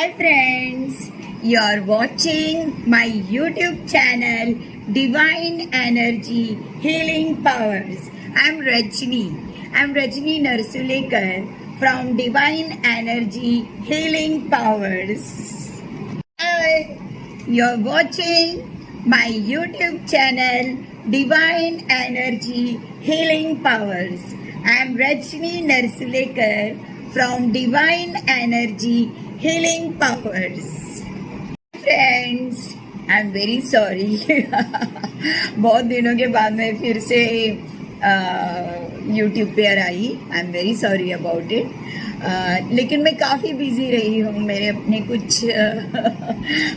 Hi friends, you're watching my YouTube channel Divine Energy Healing Powers. I'm Rajni Narsulekar from Divine Energy Healing Powers. Hi, you're watching my YouTube channel Divine Energy Healing Powers. I'm Rajni Narsulekar from Divine Energy Healing Powers. Friends, I am very sorry बहुत दिनों के बाद मैं फिर से YouTube पे आई. I am very sorry about it. लेकिन मैं काफ़ी बिजी रही हूँ. मेरे अपने कुछ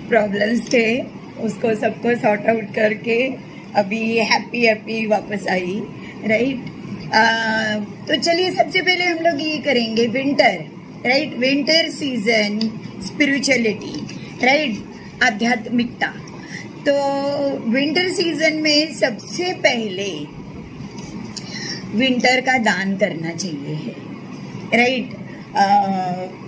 प्रॉब्लम्स थे, उसको सबको सॉर्ट आउट करके अभी हैप्पी वापस आई. राइट. तो चलिए सबसे पहले हम लोग ये करेंगे winter. Right. Winter season, spirituality. Right. आध्यात्मिकता. तो विंटर सीजन में सबसे पहले विंटर का दान करना चाहिए. राइट.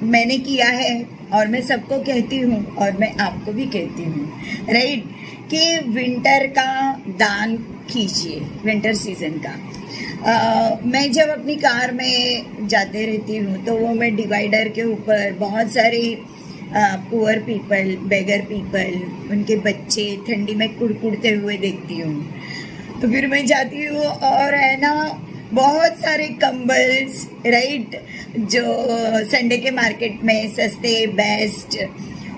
मैंने किया है और मैं सबको कहती हूँ और मैं आपको भी कहती हूँ. राइट. कि विंटर का दान कीजिए. विंटर सीजन का मैं जब अपनी कार में जाते रहती हूँ तो वो मैं डिवाइडर के ऊपर बहुत सारे पुअर पीपल, बेगर पीपल, उनके बच्चे ठंडी में कुड़कुड़ते हुए देखती हूँ. तो फिर मैं जाती हूँ और है ना बहुत सारे कंबल्स. राइट. जो संडे के मार्केट में सस्ते बेस्ट,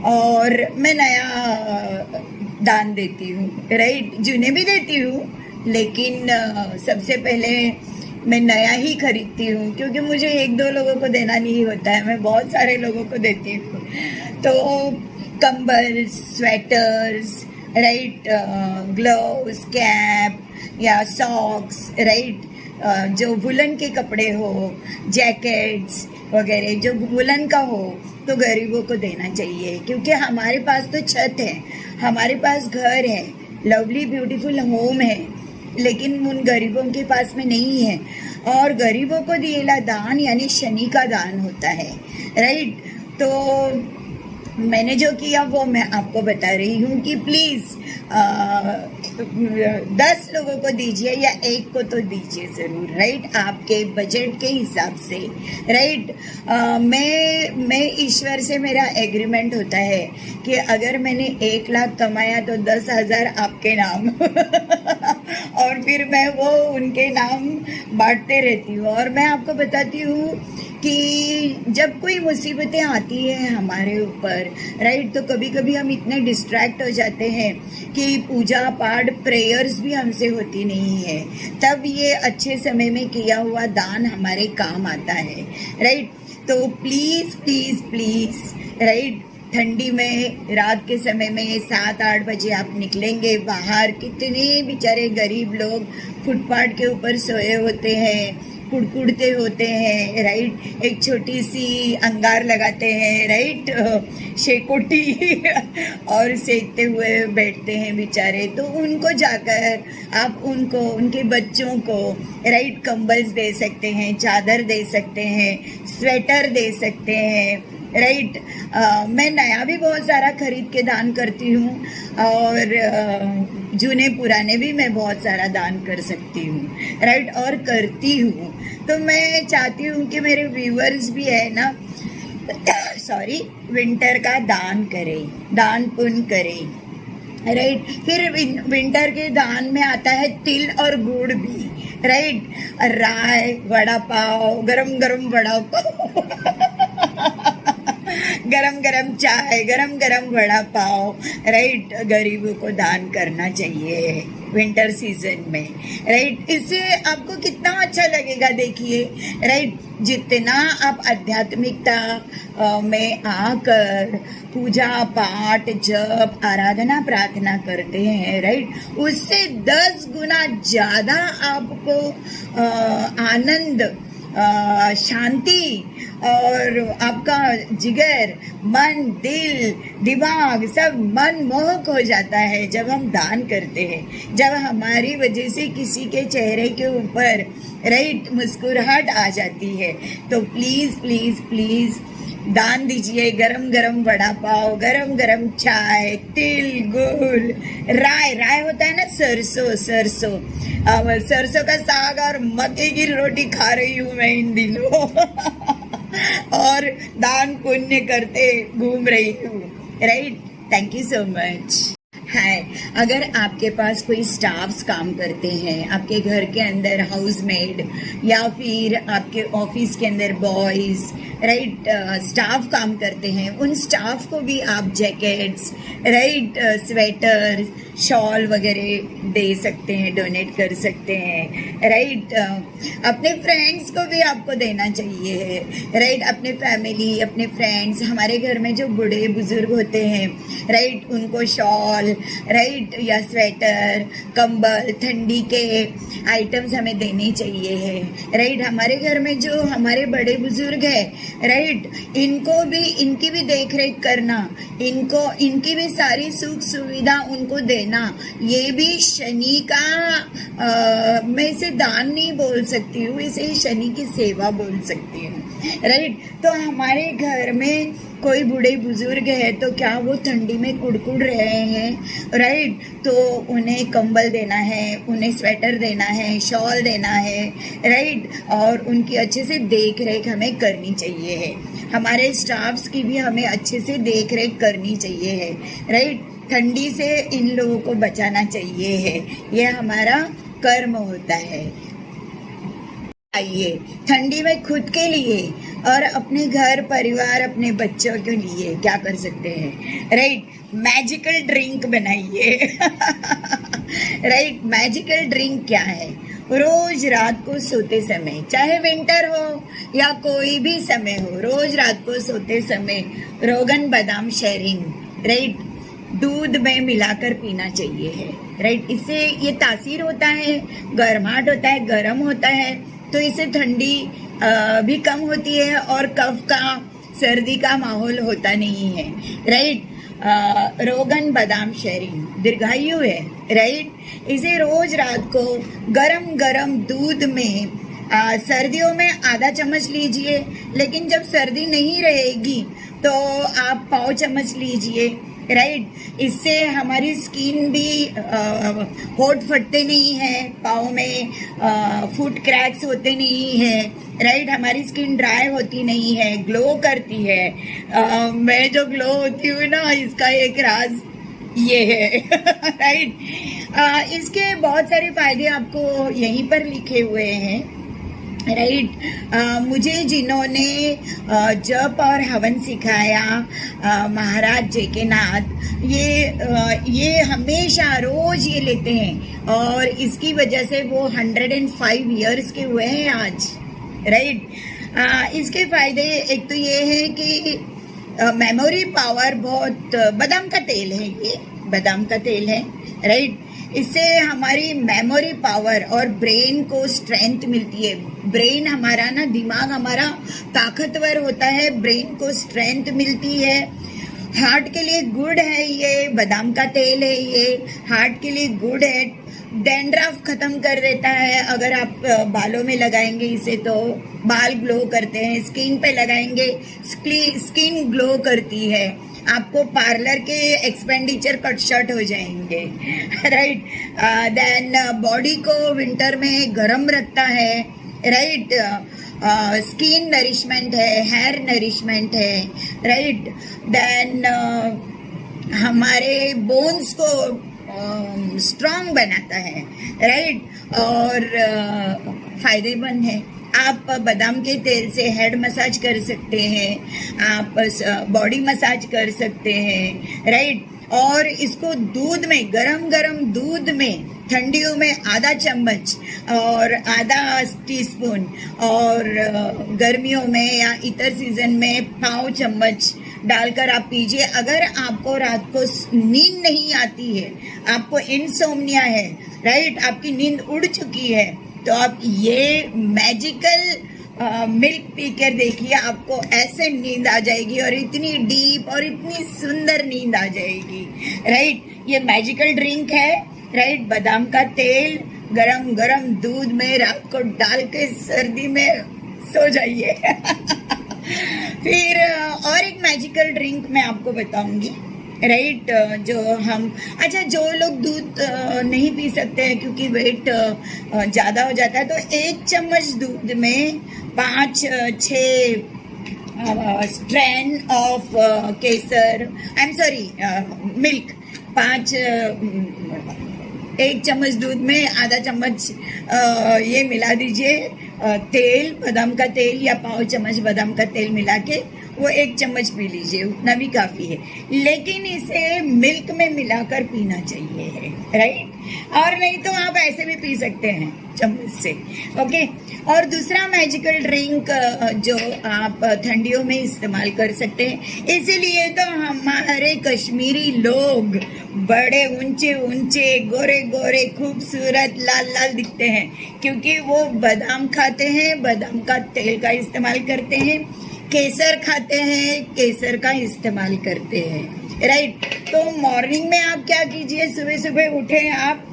और मैं नया दान देती हूँ. राइट. जूने भी देती हूँ लेकिन सबसे पहले मैं नया ही खरीदती हूँ क्योंकि मुझे एक दो लोगों को देना नहीं होता है, मैं बहुत सारे लोगों को देती हूँ. तो कंबल्स, स्वेटर्स, राइट, ग्लव्स, कैप या सॉक्स. राइट. जो वुलन के कपड़े हो, जैकेट्स वगैरह जो वुलन का हो तो गरीबों को देना चाहिए क्योंकि हमारे पास तो छत है, हमारे पास घर है, लवली ब्यूटीफुल होम है, लेकिन उन गरीबों के पास में नहीं है. और गरीबों को दिएला दान यानी शनि का दान होता है. राइट. तो मैंने जो किया वो मैं आपको बता रही हूँ कि प्लीज़ 10 लोगों को दीजिए या एक को तो दीजिए ज़रूर. राइट. आपके बजट के हिसाब से. राइट. मैं ईश्वर से मेरा एग्रीमेंट होता है कि अगर मैंने 1 लाख कमाया तो 10,000 आपके नाम और फिर मैं वो उनके नाम बांटते रहती हूँ. और मैं आपको बताती हूँ कि जब कोई मुसीबतें आती हैं हमारे ऊपर, राइट, तो कभी कभी हम इतने डिस्ट्रैक्ट हो जाते हैं कि पूजा पाठ प्रेयर्स भी हमसे होती नहीं है. तब ये अच्छे समय में किया हुआ दान हमारे काम आता है. राइट. तो प्लीज़ प्लीज़ प्लीज़. राइट. ठंडी में रात के समय में 7-8 बजे आप निकलेंगे बाहर, कितने बेचारे गरीब लोग फुटपाथ के ऊपर सोए होते हैं, कुड़कुड़ते होते हैं. राइट. एक छोटी सी अंगार लगाते हैं. राइट. शेकोटी और सेकते हुए बैठते हैं बेचारे. तो उनको जाकर आप उनको, उनके बच्चों को, राइट, कंबल्स दे सकते हैं, चादर दे सकते हैं, स्वेटर दे सकते हैं. राइट. मैं नया भी बहुत सारा खरीद के दान करती हूँ और जूने पुराने भी मैं बहुत सारा दान कर सकती हूँ. राइट. और करती हूँ. तो मैं चाहती हूँ कि मेरे व्यूअर्स भी है ना सॉरी विंटर का दान करें, दान पुण्य करें. राइट. फिर विंटर के दान में आता है तिल और गुड़ भी. राइट. राय, वड़ा पाव, गरम गरम वड़ा पाव गरम गरम चाय, गरम गरम वड़ा पाव. राइट. गरीबों को दान करना चाहिए विंटर सीजन में. राइट. इससे आपको कितना अच्छा लगेगा देखिए. राइट. जितना आप आध्यात्मिकता में आकर पूजा पाठ जप आराधना प्रार्थना करते हैं, राइट, उससे 10 गुना ज़्यादा आपको आनंद, शांति और आपका जिगर, मन, दिल, दिमाग सब मनमोहक हो जाता है जब हम दान करते हैं. जब हमारी वजह से किसी के चेहरे के ऊपर, राइट, मुस्कुराहट आ जाती है. तो प्लीज़ प्लीज़ प्लीज़ दान दीजिए गरम गरम वड़ा पाव, गरम गरम चाय, तिल गुड़, राय, राय होता है ना, सरसों, सरसों, अब सरसों का साग और मक्के की रोटी खा रही हूँ मैं इन दिनों और दान पुण्य करते घूम रही हूँ, right. Thank you so much. Hi, अगर आपके पास कोई स्टाफ्स काम करते हैं, आपके घर के अंदर हाउसमेड या फिर आपके ऑफिस के अंदर बॉयज, राइट, स्टाफ काम करते हैं, उन स्टाफ को भी आप जैकेट्स, राइट, स्वेटर, शॉल वगैरह दे सकते हैं, डोनेट कर सकते हैं, राइट। अपने फ्रेंड्स को भी आपको देना चाहिए, राइट। अपने फैमिली, अपने फ्रेंड्स, हमारे घर में जो बूढ़े बुजुर्ग होते हैं, राइट, उनको शॉल, राइट, या स्वेटर, कंबल, ठंडी के आइटम्स हमें देने चाहिए है, राइट। हमारे घर में जो हमारे बड़े बुजुर्ग हैं, राइट, इनको भी, इनकी भी देख रेख करना, इनको, इनकी भी सारी सुख सुविधा उनको देना, ये भी शनि का मैं इसे दान नहीं बोल सकती हूँ, इसे शनि की सेवा बोल सकती हूँ, राइट। तो हमारे घर में कोई बूढ़े बुजुर्ग है तो क्या वो ठंडी में कुड़कुड़ रहे हैं, राइट, तो उन्हें कंबल देना है, उन्हें स्वेटर देना है, शॉल देना है, राइट, और उनकी अच्छे से देख रेख हमें करनी चाहिए है। हमारे स्टाफ्स की भी हमें अच्छे से देख रेख करनी चाहिए है, राइट। ठंडी से इन लोगों को बचाना चाहिए है, ये हमारा कर्म होता है। आइए, ठंडी में खुद के लिए और अपने घर परिवार, अपने बच्चों के लिए क्या कर सकते हैं, राइट, मैजिकल ड्रिंक बनाइए राइट। मैजिकल ड्रिंक क्या है? रोज रात को सोते समय, चाहे विंटर हो या कोई भी समय हो, रोज रात को सोते समय रोगन बादाम शेरिंग, राइट, दूध में मिलाकर पीना चाहिए है, राइट। इससे ये तासीर होता है, गर्माहट होता है, गर्म होता है, तो इससे ठंडी भी कम होती है और कफ का, सर्दी का माहौल होता नहीं है, राइट। रोगन बादाम शेरिंग दीर्घायु है, राइट। इसे रोज रात को गरम गरम दूध में, सर्दियों में आधा चम्मच लीजिए, लेकिन जब सर्दी नहीं रहेगी तो आप पाव चम्मच लीजिए, राइट। इससे हमारी स्किन भी, होठ फटते नहीं है, पाँव में फुट क्रैक्स होते नहीं है, राइट। हमारी स्किन ड्राई होती नहीं है, ग्लो करती है। मैं जो ग्लो होती हूँ ना, इसका एक राज ये है राइट। इसके बहुत सारे फायदे आपको यहीं पर लिखे हुए हैं, राइट। मुझे जिन्होंने जप और हवन सिखाया, महाराज जेके नाथ, ये हमेशा रोज ये लेते हैं और इसकी वजह से वो 105 इयर्स के हुए हैं आज, राइट। इसके फायदे एक तो ये है कि मेमोरी पावर बहुत, बादाम का तेल है, ये बादाम का तेल है, राइट। इससे हमारी मेमोरी पावर और ब्रेन को स्ट्रेंथ मिलती है। ब्रेन हमारा ना, दिमाग हमारा ताकतवर होता है, ब्रेन को स्ट्रेंथ मिलती है। हार्ट के लिए गुड है, ये बादाम का तेल है, ये हार्ट के लिए गुड है। डैंड्रफ खत्म कर देता है, अगर आप बालों में लगाएंगे इसे तो बाल ग्लो करते हैं, स्किन पे लगाएंगे स्किन ग्लो करती है, आपको पार्लर के एक्सपेंडिचर कट शॉर्ट हो जाएंगे, राइट। देन बॉडी को विंटर में गर्म रखता है, राइट। स्किन नरिशमेंट है, हेयर नरिशमेंट है, राइट। देन हमारे बोन्स को स्ट्रॉन्ग बनाता है, राइट। और फायदेमंद है। आप बादाम के तेल से हेड मसाज कर सकते हैं, आप बॉडी मसाज कर सकते हैं, राइट। और इसको दूध में, गरम गरम दूध में ठंडियों में आधा चम्मच और आधा टीस्पून, और गर्मियों में या इतर सीजन में पाव चम्मच डालकर आप पीजिए। अगर आपको रात को नींद नहीं आती है, आपको इंसोम्निया है, राइट, आपकी नींद उड़ चुकी है, तो आप ये मैजिकल मिल्क पीकर देखिए, आपको ऐसे नींद आ जाएगी और इतनी डीप और इतनी सुंदर नींद आ जाएगी, राइट। ये मैजिकल ड्रिंक है, राइट। बादाम का तेल गरम गरम दूध में रात को डाल के सर्दी में सो जाइए फिर और एक मैजिकल ड्रिंक मैं आपको बताऊंगी, राइट। जो हम, अच्छा, जो लोग दूध नहीं पी सकते हैं क्योंकि वेट ज़्यादा हो जाता है, तो 1 चम्मच दूध में 5-6 strain of Kesar, I am sorry, milk, 1 चम्मच दूध में आधा चम्मच ये मिला दीजिए, तेल, बादाम का तेल या 1/4 चम्मच बादाम का तेल मिला के वो 1 चम्मच पी लीजिए, उतना भी काफ़ी है। लेकिन इसे मिल्क में मिलाकर पीना चाहिए है, राइट। और नहीं तो आप ऐसे भी पी सकते हैं चम्मच से, ओके। और दूसरा मैजिकल ड्रिंक जो आप ठंडियों में इस्तेमाल कर सकते हैं, इसीलिए तो हमारे कश्मीरी लोग बड़े ऊंचे ऊंचे, गोरे गोरे, खूबसूरत, लाल लाल दिखते हैं, क्योंकि वो बादाम खाते हैं, बादाम का तेल का इस्तेमाल करते हैं, केसर खाते हैं, केसर का इस्तेमाल करते हैं, राइट। तो मॉर्निंग में आप क्या कीजिए, सुबह सुबह उठे आप,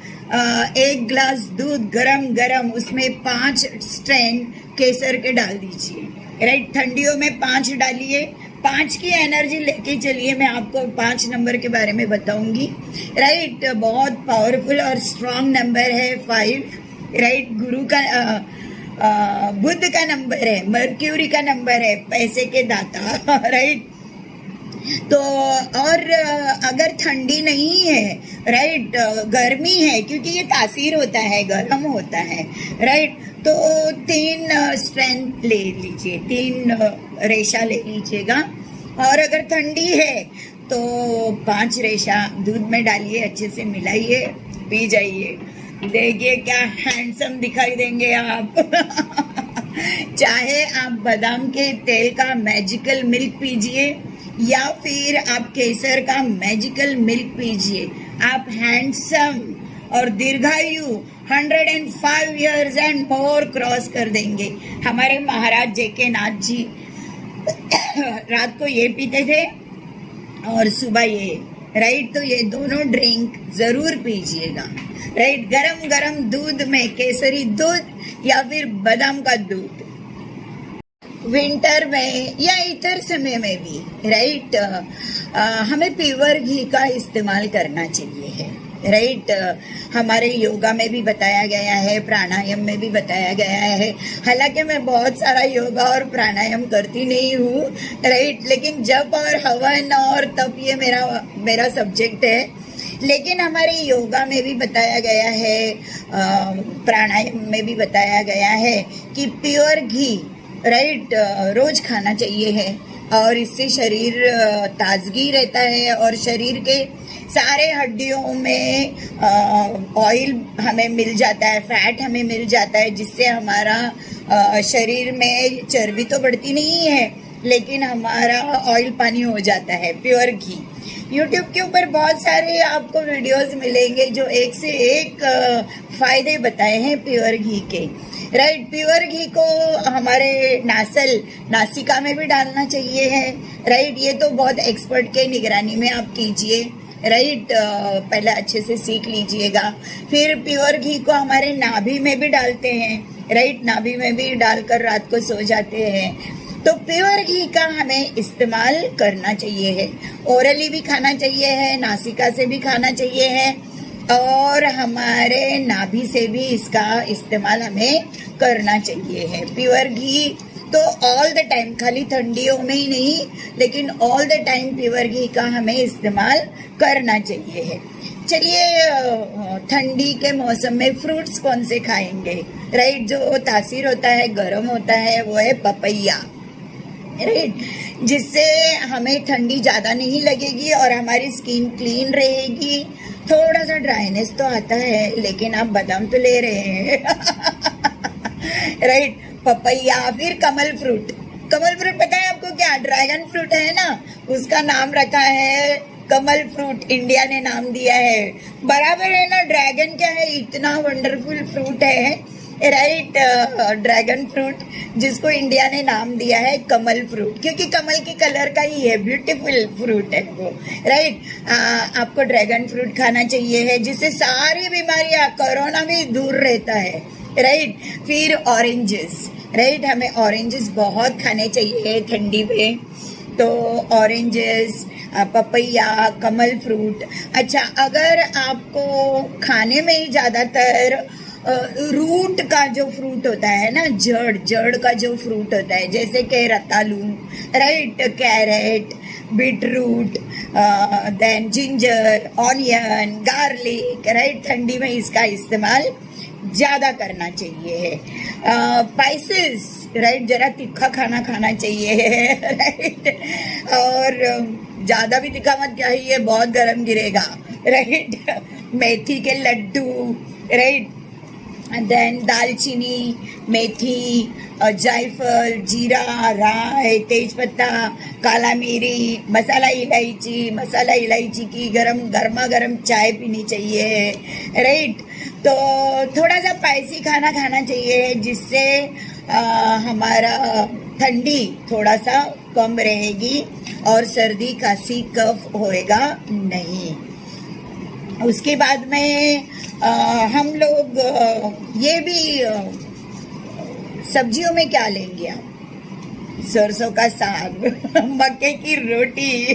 1 ग्लास दूध गरम गरम, उसमें 5 स्ट्रैन केसर के डाल दीजिए, राइट। ठंडियों में 5 डालिए, 5 की एनर्जी लेके चलिए। मैं आपको 5 नंबर के बारे में बताऊंगी, राइट। बहुत पावरफुल और स्ट्रांग नंबर है 5, राइट। गुरु का बुध का नंबर है, मर्क्यूरी का नंबर है, पैसे के दाता, राइट। तो और अगर ठंडी नहीं है, राइट, गर्मी है, क्योंकि ये तासीर होता है, गर्म होता है, राइट, तो 3 स्ट्रैंड ले लीजिए, 3 रेशा ले लीजिएगा। और अगर ठंडी है तो 5 रेशा दूध में डालिए, अच्छे से मिलाइए, पी जाइए, देखिए क्या हैंडसम दिखाई देंगे आप। चाहे आप बादाम के तेल का मैजिकल मिल्क पीजिए या फिर आप केसर का मैजिकल मिल्क पीजिए, आप हैंडसम और दीर्घायु 105 इयर्स एंड मोर क्रॉस कर देंगे। हमारे महाराज जेके नाथ जी रात को ये पीते थे और सुबह ये, राइट। तो ये दोनों ड्रिंक जरूर पीजिएगा, राइट। गरम गरम दूध में केसरी दूध या फिर बादाम का दूध, विंटर में या इतर समय में भी, राइट, हमें प्योर घी का इस्तेमाल करना चाहिए है, राइट। हमारे योगा में भी बताया गया है, प्राणायाम में भी बताया गया है। हालांकि मैं बहुत सारा योगा और प्राणायाम करती नहीं हूँ, राइट, लेकिन जप और हवन और तप ये मेरा सब्जेक्ट है। लेकिन हमारे योगा में भी बताया गया है, प्राणायाम में भी बताया गया है कि प्योर घी, राइट, रोज खाना चाहिए है, और इससे शरीर ताजगी रहता है और शरीर के सारे हड्डियों में ऑयल हमें मिल जाता है, फैट हमें मिल जाता है, जिससे हमारा शरीर में चर्बी तो बढ़ती नहीं है, लेकिन हमारा ऑयल पानी हो जाता है, प्योर घी। YouTube के ऊपर बहुत सारे आपको वीडियोस मिलेंगे जो एक से एक फायदे बताए हैं प्योर घी के, राइट। प्योर घी को हमारे नासिका में भी डालना चाहिए है, राइट। ये तो बहुत एक्सपर्ट के निगरानी में आप कीजिए, राइट। पहले अच्छे से सीख लीजिएगा। फिर प्योर घी को हमारे नाभि में भी डालते हैं, राइट, नाभि में भी डालकर रात को सो जाते हैं। तो प्योर घी का हमें इस्तेमाल करना चाहिए है, ओरली भी खाना चाहिए है, नासिका से भी खाना चाहिए है, और हमारे नाभि से भी इसका इस्तेमाल हमें करना चाहिए है। प्योर घी तो ऑल द टाइम, खाली ठंडियों में ही नहीं, लेकिन ऑल द टाइम प्योर घी का हमें इस्तेमाल करना चाहिए है। चलिए, ठंडी के मौसम में फ्रूट्स कौन से खाएंगे, राइट। जो तासीर होता है, गर्म होता है, वो है पपैया, राइट, जिससे हमें ठंडी ज़्यादा नहीं लगेगी और हमारी स्किन क्लीन रहेगी। थोड़ा सा ड्राइनेस तो आता है, लेकिन आप बादाम तो ले रहे हैं। Right, papaya. फिर कमल फ्रूट पता है आपको क्या? ड्रैगन फ्रूट है ना, उसका नाम रखा है कमल फ्रूट, इंडिया ने नाम दिया है। बराबर है ना, ड्रैगन क्या है, इतना वंडरफुल फ्रूट है, राइट, ड्रैगन फ्रूट, जिसको इंडिया ने नाम दिया है कमल फ्रूट, क्योंकि कमल के कलर का ही है, ब्यूटीफुल फ्रूट है वो, राइट। आपको ड्रैगन फ्रूट खाना चाहिए है, जिससे सारी बीमारियां, कोरोना भी दूर रहता है, राइट। फिर ऑरेंजेस, राइट। हमें ऑरेंजेस बहुत खाने चाहिए ठंडी में, तो ऑरेंजेस, पपैया, कमल फ्रूट। अच्छा, अगर आपको खाने में ही ज़्यादातर रूट का जो फ्रूट होता है ना, जड़ जड़ का जो फ्रूट होता है, जैसे कि रतालू, right, carrot, beetroot, then ginger, onion, garlic, right, ठंडी में इसका इस्तेमाल ज़्यादा करना चाहिए। स्पाइसेस, राइट, जरा तीखा खाना खाना चाहिए, राइट। और ज़्यादा भी तीखा मत चाहिए, बहुत गरम गिरेगा, राइट। मेथी के लड्डू, राइट, देन दालचीनी, मेथी, जायफल, जीरा, राई, तेजपत्ता, काला मिरी, मसाला इलायची की गर्मा गर्म चाय पीनी चाहिए, राइट। तो थोड़ा सा स्पाइसी खाना खाना चाहिए, जिससे हमारा ठंडी थोड़ा सा कम रहेगी और सर्दी खांसी कफ होएगा नहीं। उसके बाद में हम लोग ये भी सब्जियों में क्या लेंगे आप? सरसों का साग, मक्के की रोटी,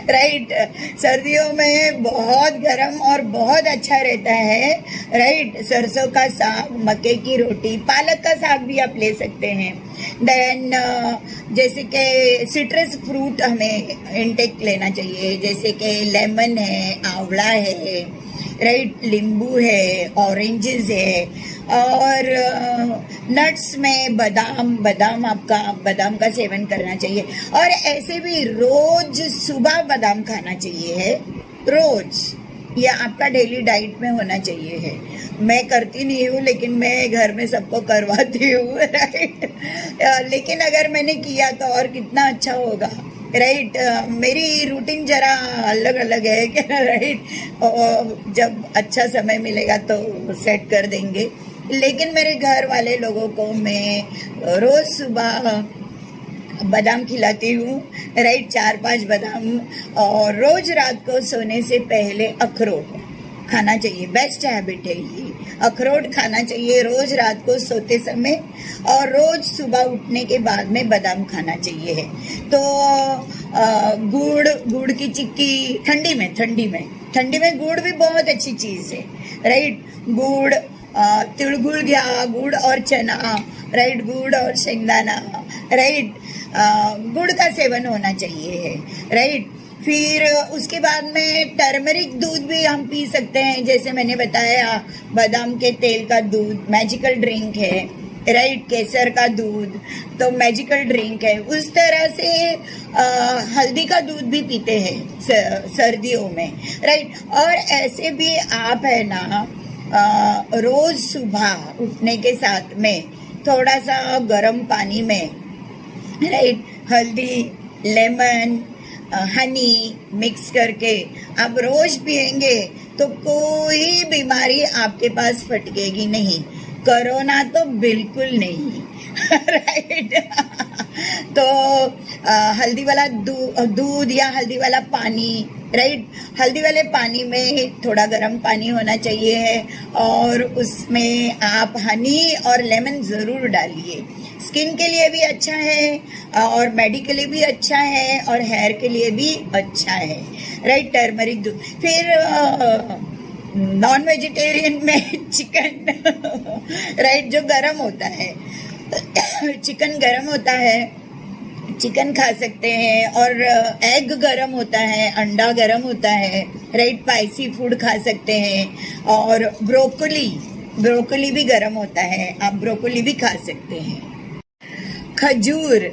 राइट। सर्दियों में बहुत गर्म और बहुत अच्छा रहता है, राइट। सरसों का साग, मक्के की रोटी, पालक का साग भी आप ले सकते हैं। देन जैसे कि सिट्रस फ्रूट हमें इनटेक लेना चाहिए, जैसे कि लेमन है, आंवला है, राइट, नींबू है, ऑरेंजेस है, और नट्स में बादाम का सेवन करना चाहिए। और ऐसे भी रोज सुबह बादाम खाना चाहिए है, रोज। ये आपका डेली डाइट में होना चाहिए है। मैं करती नहीं हूँ, लेकिन मैं घर में सबको करवाती हूँ, राइट। लेकिन अगर मैंने किया तो और कितना अच्छा होगा, राइट। मेरी रूटीन जरा अलग अलग है, क्या, राइट। जब अच्छा समय मिलेगा तो सेट कर देंगे। लेकिन मेरे घर वाले लोगों को मैं रोज सुबह बादाम खिलाती हूँ, राइट, 4-5 बादाम। और रोज रात को सोने से पहले अखरोट खाना चाहिए, बेस्ट हैबिट है ये। अखरोट खाना चाहिए रोज रात को सोते समय, और रोज सुबह उठने के बाद में बादाम खाना चाहिए। तो गुड़ की चिक्की ठंडी में गुड़ भी बहुत अच्छी चीज़ है, राइट। गुड़, तिलगुड़ घ्या, गुड़ और चना, राइट, गुड़ और शेंगदाना, राइट, गुड़ का सेवन होना चाहिए, राइट। फिर उसके बाद में टर्मरिक दूध भी हम पी सकते हैं, जैसे मैंने बताया, बादाम के तेल का दूध मैजिकल ड्रिंक है, राइट। केसर का दूध तो मैजिकल ड्रिंक है। उस तरह से हल्दी का दूध भी पीते हैं सर्दियों में, राइट। और ऐसे भी आप है ना, रोज सुबह उठने के साथ में थोड़ा सा गर्म पानी में, राइट, हल्दी, लेमन, हनी मिक्स करके आप रोज पिएंगे तो कोई बीमारी आपके पास फटकेगी नहीं, कोरोना तो बिल्कुल नहीं, राइट। तो हल्दी वाला दूध या हल्दी वाला पानी, राइट। हल्दी वाले पानी में थोड़ा गर्म पानी होना चाहिए है, और उसमें आप हनी और लेमन ज़रूर डालिए। स्किन के लिए भी अच्छा है, और मेडिकली भी अच्छा है, और हेयर के लिए भी अच्छा है, राइट। टर्मरिक दूध। फिर नॉन वेजिटेरियन में चिकन, राइट, जो गरम होता है, चिकन गरम होता है, चिकन खा सकते हैं। और एग गरम होता है, अंडा गरम होता है, राइट। स्पाइसी फूड खा सकते हैं। और ब्रोकली भी गरम होता है, आप ब्रोकली भी खा सकते हैं। खजूर,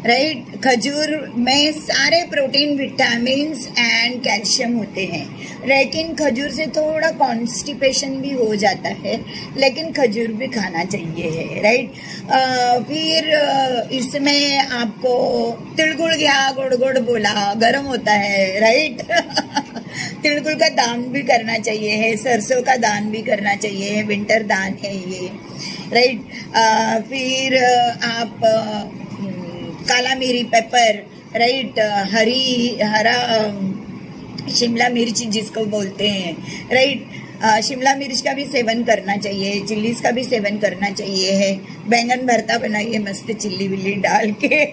राइट, खजूर में सारे प्रोटीन, विटामिन्स एंड कैल्शियम होते हैं, लेकिन खजूर से थोड़ा कॉन्स्टिपेशन भी हो जाता है, लेकिन खजूर भी खाना चाहिए है, राइट। फिर इसमें आपको तिलगुड़ घ्या, गुड़ बोला, गरम होता है, राइट। तिलगुड़ का दान भी करना चाहिए है, सरसों का दान भी करना चाहिए है, विंटर दान है ये, राइट। फिर आप काला मिरी, पेपर, राइट, हरा शिमला मिर्च जिसको बोलते हैं, राइट, शिमला मिर्च का भी सेवन करना चाहिए, चिल्लीज का भी सेवन करना चाहिए है। बैंगन भरता बनाइए मस्त चिल्ली विल्ली डाल के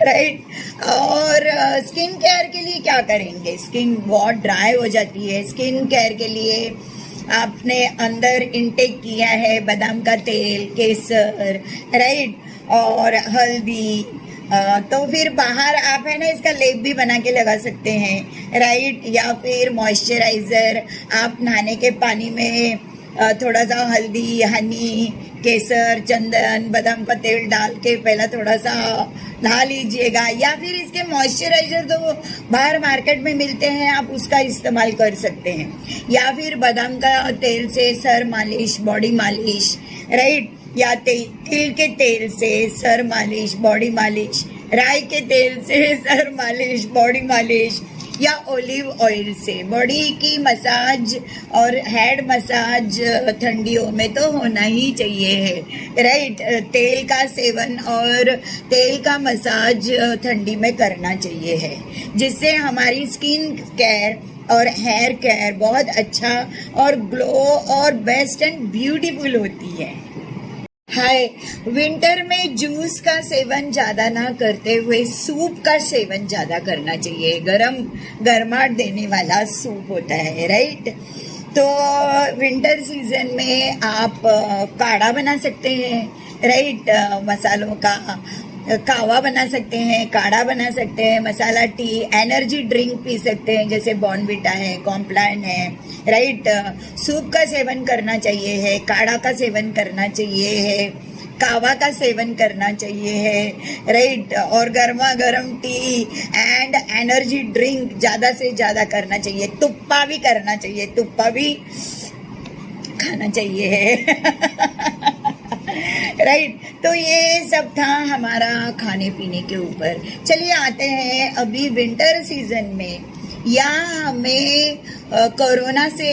राइट। और स्किन केयर के लिए क्या करेंगे? स्किन बहुत ड्राई हो जाती है, स्किन केयर के लिए आपने अंदर इंटेक किया है बादाम का तेल, केसर, राइट, और हल्दी, तो फिर बाहर आप है ना इसका लेप भी बना के लगा सकते हैं, राइट। या फिर मॉइस्चराइज़र आप नहाने के पानी में थोड़ा सा हल्दी, हनी, केसर, चंदन, बादाम का तेल डाल के पहला थोड़ा सा नहा लीजिएगा। या फिर इसके मॉइस्चराइज़र तो बाहर मार्केट में मिलते हैं, आप उसका इस्तेमाल कर सकते हैं। या फिर बादाम का तेल से सर मालिश, बॉडी मालिश, राइट। या तिल के तेल से सर मालिश, बॉडी मालिश, राई के तेल से सर मालिश, बॉडी मालिश, या ओलिव ऑयल से बॉडी की मसाज और हेड मसाज ठंडियों में तो होना ही चाहिए है, राइट। तेल का सेवन और तेल का मसाज ठंडी में करना चाहिए है, जिससे हमारी स्किन केयर और हेयर केयर बहुत अच्छा और ग्लो और बेस्ट एंड ब्यूटीफुल होती है। हाय, विंटर में जूस का सेवन ज़्यादा ना करते हुए सूप का सेवन ज़्यादा करना चाहिए। गर्माहट देने वाला सूप होता है, राइट। तो विंटर सीजन में आप काढ़ा बना सकते हैं, राइट। मसालों का कावा बना सकते हैं, काढ़ा बना सकते हैं, मसाला टी, एनर्जी ड्रिंक पी सकते हैं जैसे बॉर्नविटा है, कॉम्प्लान है, राइट। सूप का सेवन करना चाहिए है, काढ़ा का सेवन करना चाहिए है, कावा का सेवन करना चाहिए है, राइट। और गर्मा गर्म टी एंड एनर्जी ड्रिंक ज़्यादा से ज़्यादा करना चाहिए। तुप्पा भी करना चाहिए, तुप्पा भी खाना चाहिए है राइट। तो ये सब था हमारा खाने पीने के ऊपर। चलिए आते हैं अभी विंटर सीजन में, या हमें कोरोना से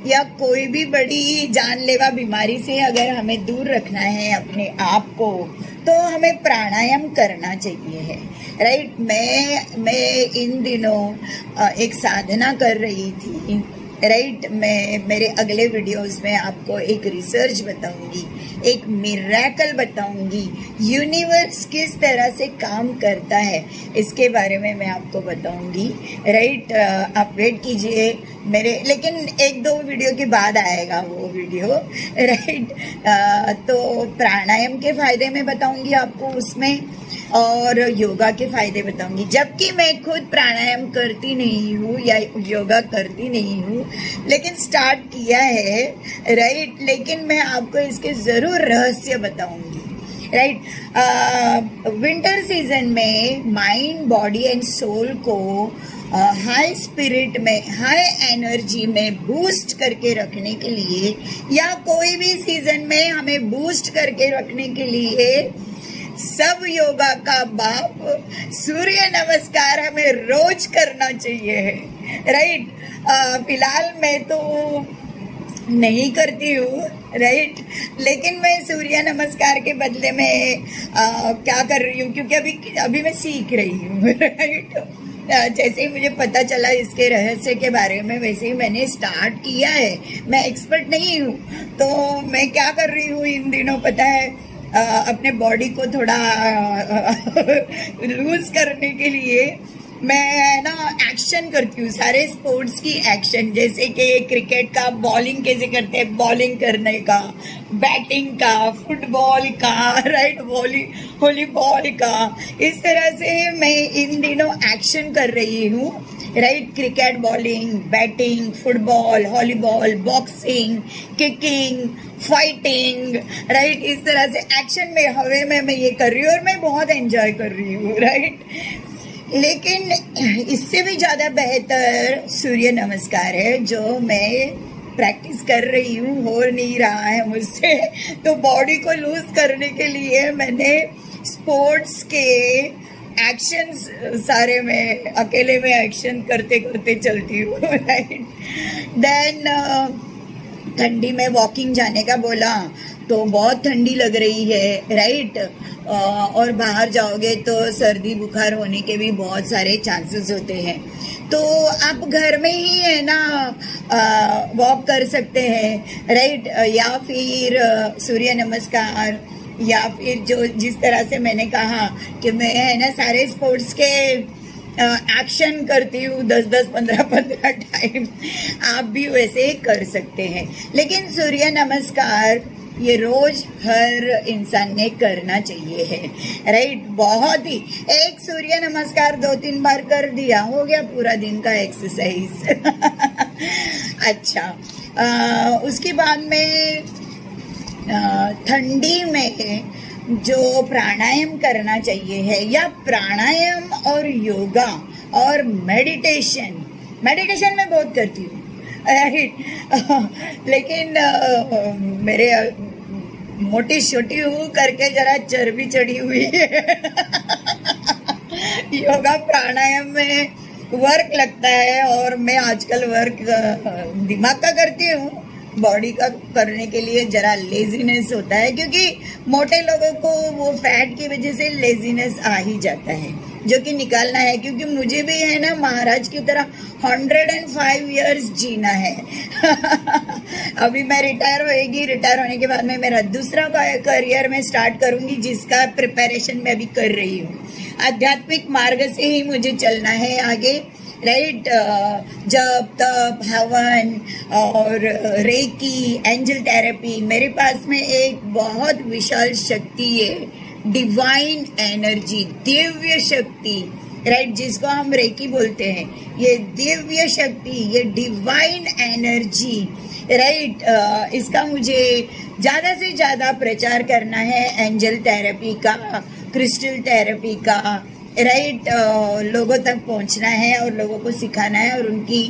या कोई भी बड़ी जानलेवा बीमारी से अगर हमें दूर रखना है अपने आप को, तो हमें प्राणायाम करना चाहिए है, राइट। मैं इन दिनों एक साधना कर रही थी, राइट। मैं मेरे अगले वीडियोस में आपको एक रिसर्च बताऊंगी, एक मिरेकल बताऊंगी, यूनिवर्स किस तरह से काम करता है इसके बारे में मैं आपको बताऊंगी, राइट। आप वेट कीजिए मेरे, लेकिन 1-2 वीडियो के बाद आएगा वो वीडियो, राइट। तो प्राणायाम के फायदे में बताऊंगी आपको उसमें, और योगा के फायदे बताऊंगी। जबकि मैं खुद प्राणायाम करती नहीं हूँ या योगा करती नहीं हूँ, लेकिन स्टार्ट किया है, राइट। लेकिन मैं आपको इसके ज़रूर रहस्य बताऊंगी, राइट। विंटर सीजन में माइंड, बॉडी एंड सोल को हाई स्पिरिट में, हाई एनर्जी में बूस्ट करके रखने के लिए, या कोई भी सीजन में हमें बूस्ट करके रखने के लिए सब योगा का बाप सूर्य नमस्कार हमें रोज करना चाहिए है, राइट। फिलहाल मैं तो नहीं करती हूँ, राइट। लेकिन मैं सूर्य नमस्कार के बदले में क्या कर रही हूँ, क्योंकि अभी मैं सीख रही हूँ, राइट। जैसे ही मुझे पता चला इसके रहस्य के बारे में, वैसे ही मैंने स्टार्ट किया है। मैं एक्सपर्ट नहीं हूँ, तो मैं क्या कर रही हूँ इन दिनों पता है, अपने बॉडी को थोड़ा लूज करने के लिए मैं ना एक्शन करती हूँ, सारे स्पोर्ट्स की एक्शन, जैसे कि क्रिकेट का बॉलिंग कैसे करते हैं, बॉलिंग करने का, बैटिंग का, फुटबॉल का, राइट, वॉलीबॉल का, इस तरह से मैं इन दिनों एक्शन कर रही हूँ, right. Cricket, bowling, batting, football, volleyball, boxing, kicking, fighting, right. इस तरह से एक्शन में, हवे में मैं ये कर रही हूँ और मैं बहुत एंजॉय कर रही हूँ, राइट। लेकिन इससे भी ज़्यादा बेहतर सूर्य नमस्कार है, जो मैं प्रैक्टिस कर रही हूँ, हो नहीं रहा है मुझसे। तो बॉडी को लूज करने के लिए मैंने स्पोर्ट्स के एक्शंस सारे में अकेले में एक्शन करते करते चलती हूँ, राइट। देन ठंडी में वॉकिंग जाने का बोला तो बहुत ठंडी लग रही है, राइट। और बाहर जाओगे तो सर्दी बुखार होने के भी बहुत सारे चांसेस होते हैं। तो आप घर में ही है ना वॉक कर सकते हैं, राइट। या फिर सूर्य नमस्कार, या फिर जो जिस तरह से मैंने कहा कि मैं है ना सारे स्पोर्ट्स के एक्शन करती हूँ 10-10, 15-15 टाइम, आप भी वैसे ही कर सकते हैं। लेकिन सूर्य नमस्कार ये रोज हर इंसान ने करना चाहिए है, राइट। बहुत ही, एक सूर्य नमस्कार 2-3 बार कर दिया, हो गया पूरा दिन का एक्सरसाइज। अच्छा, उसके बाद में ठंडी में जो प्राणायाम करना चाहिए है, या प्राणायाम और योगा और मेडिटेशन मैं बहुत करती हूँ, राइट। लेकिन मेरे मोटी छोटी हूँ करके जरा चर्बी चढ़ी हुई है। योगा प्राणायाम में वर्क लगता है, और मैं आजकल वर्क दिमाग का करती हूँ, बॉडी का करने के लिए जरा लेजीनेस होता है, क्योंकि मोटे लोगों को वो फैट की वजह से लेजीनेस आ ही जाता है, जो कि निकालना है। क्योंकि मुझे भी है ना महाराज की तरह 105 इयर्स जीना है। अभी मैं रिटायर होएगी, रिटायर होने के बाद में मेरा दूसरा करियर में स्टार्ट करूंगी, जिसका प्रिपरेशन मैं अभी कर रही हूँ। आध्यात्मिक मार्ग से ही मुझे चलना है आगे, राइट। जब तप, हवन और रेकी, एंजल थेरेपी, मेरे पास में एक बहुत विशाल शक्ति है, डिवाइन एनर्जी, दिव्य शक्ति, राइट, जिसको हम रेकी बोलते हैं। ये दिव्य शक्ति, ये डिवाइन एनर्जी, राइट, इसका मुझे ज़्यादा से ज़्यादा प्रचार करना है, एंजल थेरेपी का, क्रिस्टल थेरेपी का, राइट। लोगों तक पहुंचना है और लोगों को सिखाना है, और उनकी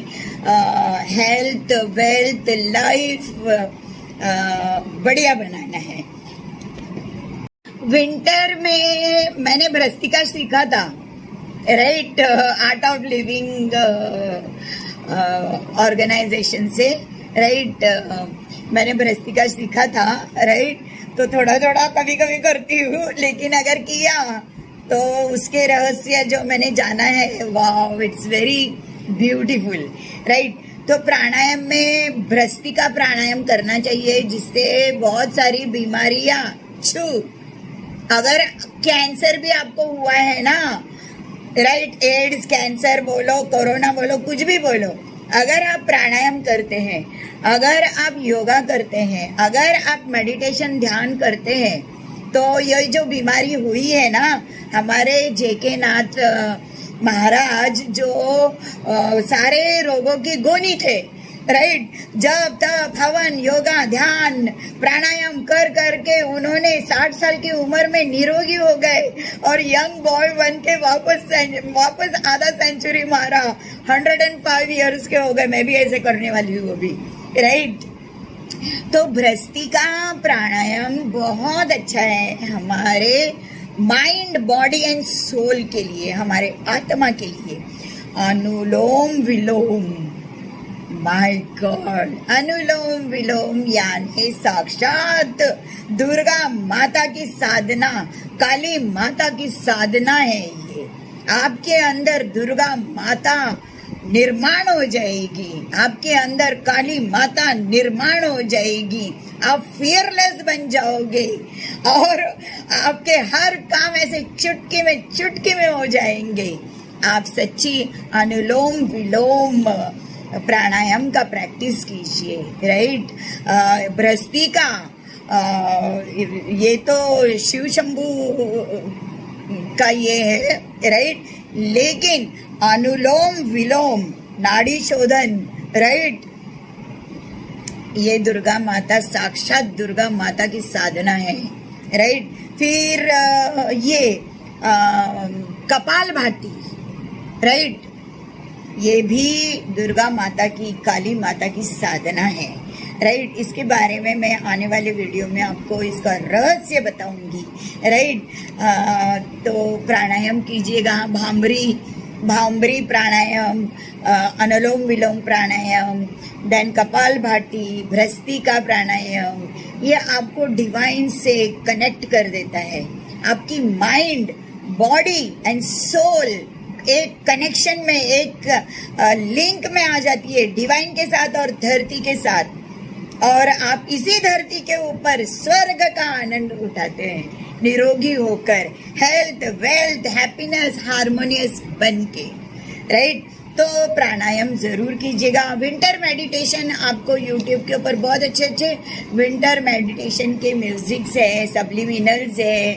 हेल्थ, वेल्थ, लाइफ बढ़िया बनाना है। विंटर में मैंने भ्रस्तिका सीखा था, right, Art of Living organization से, राइट। मैंने भ्रस्तिका सीखा था, राइट। तो थोड़ा थोड़ा कभी कभी करती हूँ, लेकिन अगर किया तो उसके रहस्य जो मैंने जाना है, वाह, इट्स वेरी ब्यूटीफुल, राइट। तो प्राणायाम में भ्रस्तिका प्राणायाम करना चाहिए, जिससे बहुत सारी बीमारियां अगर कैंसर भी आपको हुआ है ना, राइट, एड्स, कैंसर बोलो, कोरोना बोलो, कुछ भी बोलो, अगर आप प्राणायाम करते हैं, अगर आप योगा करते हैं, अगर आप मेडिटेशन ध्यान करते हैं, तो ये जो बीमारी हुई है ना, हमारे जेके नाथ महाराज जो सारे रोगों की गोनी थे, राइट, जब तब हवन, योगा, ध्यान, प्राणायाम कर करके उन्होंने 60 साल की उम्र में निरोगी हो गए, और यंग बॉय बन के वापस आधा सेंचुरी मारा, 105 इयर्स के हो गए। मैं भी ऐसे करने वाली हूँ अभी, राइट। तो भ्रस्तिका प्राणायाम बहुत अच्छा है हमारे माइंड, बॉडी एंड सोल के लिए, हमारे आत्मा के लिए। अनुलोम विलोम, माय गॉड, अनुलोम विलोम यानी साक्षात दुर्गा माता की साधना, काली माता की साधना है। ये आपके अंदर दुर्गा माता निर्माण हो जाएगी, आपके अंदर काली माता निर्माण हो जाएगी, आप फियरलेस बन जाओगे, और आपके हर काम ऐसे चुटकी में हो जाएंगे। आप सच्ची अनुलोम विलोम प्राणायाम का प्रैक्टिस कीजिए, राइट। भ्रस्तिका ये तो शिव शंभू का ये है, राइट, लेकिन अनुलोम विलोम, नाड़ी शोधन, राइट, ये दुर्गा माता, साक्षात दुर्गा माता की साधना है, राइट। फिर ये कपालभाति, राइट, ये भी दुर्गा माता की, काली माता की साधना है, राइट। इसके बारे में मैं आने वाले वीडियो में आपको इसका रहस्य बताऊंगी, राइट। तो प्राणायाम कीजिएगा, भांबरी प्राणायाम, अनुलोम विलोम प्राणायाम, देन कपालभाति, भ्रस्तिका प्राणायाम, ये आपको डिवाइन से कनेक्ट कर देता है। आपकी माइंड, बॉडी एंड सोल एक कनेक्शन में, एक लिंक में आ जाती है डिवाइन के साथ और धरती के साथ, और आप इसी धरती के ऊपर स्वर्ग का आनंद उठाते हैं निरोगी होकर, हेल्थ, वेल्थ, हैप्पीनेस, हार्मोनियस बन के, राइट। तो प्राणायाम जरूर कीजिएगा। विंटर मेडिटेशन आपको यूट्यूब के ऊपर बहुत अच्छे अच्छे विंटर मेडिटेशन के म्यूजिक्स है, सब्लिमिनल्स है,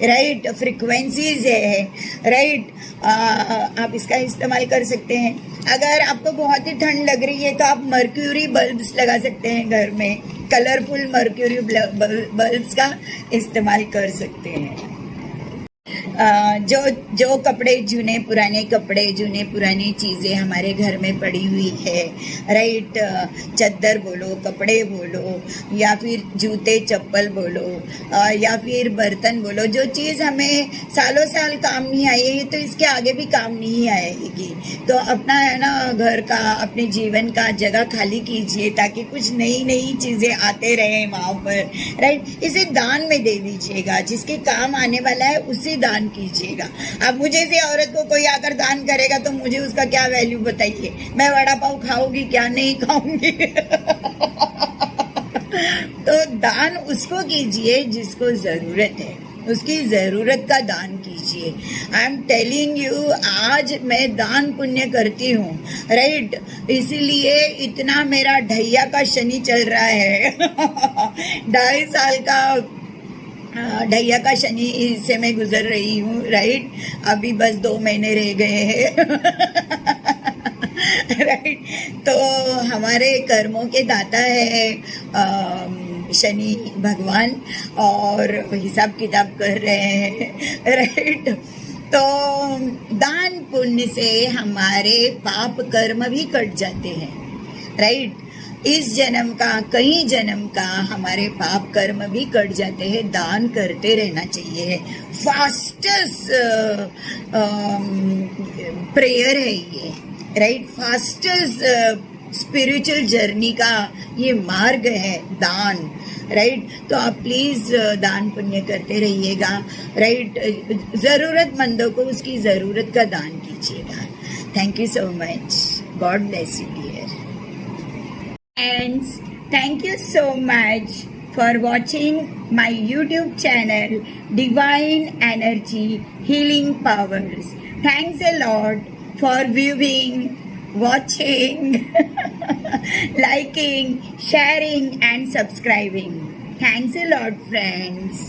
राइट, फ्रीक्वेंसीज है, राइट। आप इसका इस्तेमाल कर सकते हैं। अगर आपको बहुत ही ठंड लग रही है तो आप मर्क्यूरी बल्ब्स लगा सकते हैं घर में, कलरफुल मर्क्यूरी बल्ब्स का इस्तेमाल कर सकते हैं। जो कपड़े, जूने पुराने कपड़े, जूने पुरानी चीज़ें हमारे घर में पड़ी हुई है, राइट, चद्दर बोलो, कपड़े बोलो, या फिर जूते चप्पल बोलो, या फिर बर्तन बोलो, जो चीज़ हमें सालों साल काम नहीं आई है तो इसके आगे भी काम नहीं आएगी। तो अपना है ना घर का, अपने जीवन का जगह खाली कीजिए ताकि कुछ नई नई चीज़ें आते रहें वहाँ पर, राइट। इसे दान में दे दीजिएगा, जिसके काम आने वाला है उसी दान कीजिएगा। अब मुझे से औरत को कोई आकर दान करेगा तो मुझे उसका क्या वैल्यू बताइए? मैं वड़ा पाव खाऊंगी क्या? नहीं खाऊंगी। तो दान उसको कीजिए जिसको जरूरत है, उसकी जरूरत का दान कीजिए। आई एम टेलिंग यू, आज मैं दान पुण्य करती हूँ, राइट। इसीलिए इतना मेरा ढैया का शनि चल रहा है। 2.5 साल का ढैया का शनि से मैं गुजर रही हूँ, राइट। अभी बस 2 महीने रह गए हैं। राइट। तो हमारे कर्मों के दाता है शनि भगवान, और हिसाब किताब कर रहे हैं, राइट। तो दान पुण्य से हमारे पाप कर्म भी कट जाते हैं, राइट। इस जन्म का, कई जन्म का हमारे पाप कर्म भी कट जाते हैं। दान करते रहना चाहिए। फास्टेस्ट प्रेयर है ये, राइट। फास्टेस्ट स्पिरिचुअल जर्नी का ये मार्ग है दान, राइट। तो आप प्लीज दान पुण्य करते रहिएगा, राइट। जरूरतमंदों को उसकी जरूरत का दान कीजिएगा। Thank you so much. God bless you dear. And thank you so much for watching my YouTube channel Divine Energy Healing Powers. Thanks a lot for viewing, watching, liking, sharing and subscribing. Thanks a lot, friends.